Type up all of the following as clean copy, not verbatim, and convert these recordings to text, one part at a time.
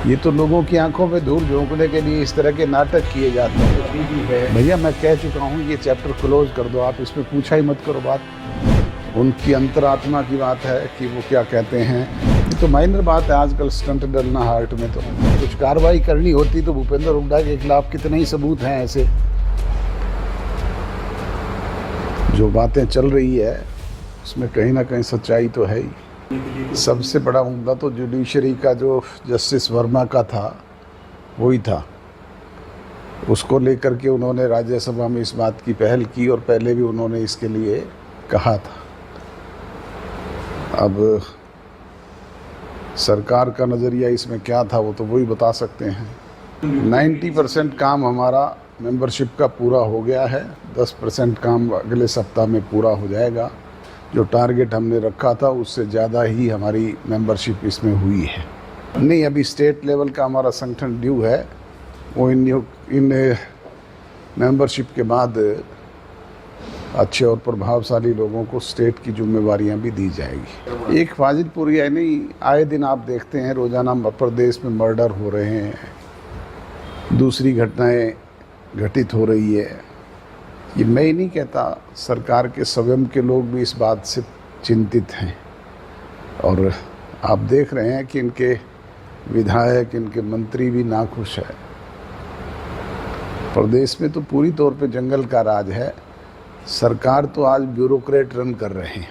ये तो लोगों की आंखों में धूल झोंकने के लिए इस तरह के नाटक किए जाते हैं। भैया मैं कह चुका हूँ, ये चैप्टर क्लोज कर दो, आप इसमें पूछा ही मत करो बात। उनकी अंतरात्मा की बात है कि वो क्या कहते हैं। ये तो माइनर बात है, आजकल स्टंट डलना हार्ट में। तो कुछ कार्रवाई करनी होती तो भूपेंद्र हुड्डा के खिलाफ कितने ही सबूत हैं ऐसे। जो बातें चल रही है उसमें कहीं ना कहीं सच्चाई तो है ही। सबसे बड़ा मुद्दा तो जुडिशरी का जो जस्टिस वर्मा का था वही था। उसको लेकर के उन्होंने राज्यसभा में इस बात की पहल की और पहले भी उन्होंने इसके लिए कहा था। अब सरकार का नज़रिया इसमें क्या था वो तो वही बता सकते हैं। 90% काम हमारा मेंबरशिप का पूरा हो गया है, 10% काम अगले सप्ताह में पूरा हो जाएगा। जो टारगेट हमने रखा था उससे ज़्यादा ही हमारी मेंबरशिप इसमें हुई है। नहीं, अभी स्टेट लेवल का हमारा संगठन ड्यू है, वो इन मेंबरशिप के बाद अच्छे और प्रभावशाली लोगों को स्टेट की जिम्मेवारियां भी दी जाएगी। एक वाजिदपुर या नहीं, आए दिन आप देखते हैं रोज़ाना प्रदेश में मर्डर हो रहे हैं, दूसरी घटनाएं घटित हो रही है। ये मैं ही नहीं कहता, सरकार के स्वयं के लोग भी इस बात से चिंतित हैं। और आप देख रहे हैं कि इनके विधायक, इनके मंत्री भी नाखुश है। प्रदेश में तो पूरी तौर पे जंगल का राज है। सरकार तो आज ब्यूरोक्रेट रन कर रहे हैं।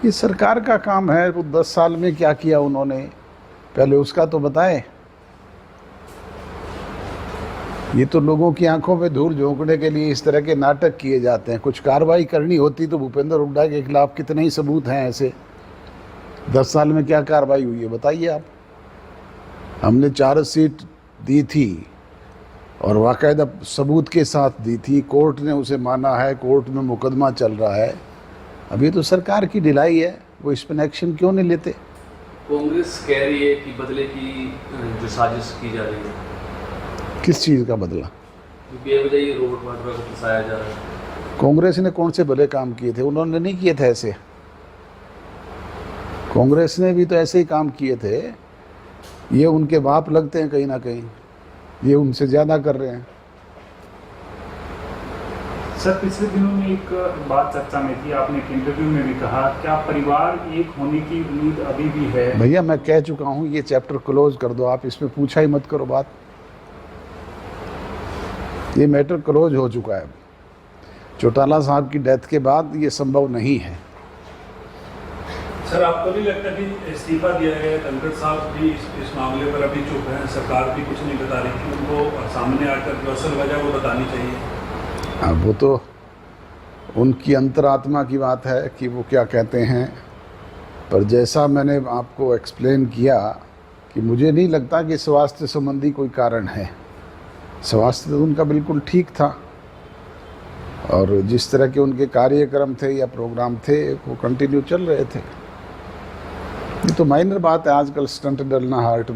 ये सरकार का काम है, वो 10 साल में क्या किया उन्होंने, पहले उसका तो बताएं। ये तो लोगों की आंखों में धूल झोंकने के लिए इस तरह के नाटक किए जाते हैं। कुछ कार्रवाई करनी होती तो भूपेंद्र हुड्डा के खिलाफ कितने ही सबूत हैं ऐसे। 10 साल में क्या कार्रवाई हुई है बताइए आप। हमने चार्जशीट दी थी और बाकायदा सबूत के साथ दी थी, कोर्ट ने उसे माना है, कोर्ट में मुकदमा चल रहा है। अभी तो सरकार की ढिलाई है, वो इस पर एक्शन क्यों नहीं लेते। कांग्रेस कह रही है कि बदले की जो साजिश की जा रही है। किस चीज़ का बदला? बेवजह रोबोट वाड्रा को फंसाया जा रहा है। कांग्रेस ने कौन से भले काम किए थे? उन्होंने नहीं किए थे ऐसे। कांग्रेस ने भी तो ऐसे ही काम किए थे। ये उनके बाप लगते हैं कहीं ना कहीं, ये उनसे ज़्यादा कर रहे हैं। सर, पिछले दिनों में एक बात चर्चा में थी, आपने एक इंटरव्यू में भी कहा, क्या परिवार एक होने की उम्मीद अभी भी है? भैया मैं कह चुका हूँ, ये चैप्टर क्लोज कर दो, आप इसमें पूछा ही मत करो बात। ये मैटर क्लोज हो चुका है। चौटाला साहब की डेथ के बाद ये संभव नहीं है। सर, आपको नहीं लगता कि इस्तीफा दिया है? धनखड़ साहब भी इस मामले पर अभी चुप हैं, सरकार भी कुछ नहीं बता रही थी, उनको सामने आकर जो असल वजह वो बतानी चाहिए। अब वो तो उनकी अंतरात्मा की बात है कि वो क्या कहते हैं। पर जैसा मैंने आपको एक्सप्लेन किया कि मुझे नहीं लगता कि स्वास्थ्य संबंधी कोई कारण है। स्वास्थ्य तो उनका बिल्कुल ठीक था और जिस तरह के उनके कार्यक्रम थे या प्रोग्राम थे वो कंटिन्यू चल रहे थे। ये तो माइनर बात है, आजकल स्टंट डलना हार्ट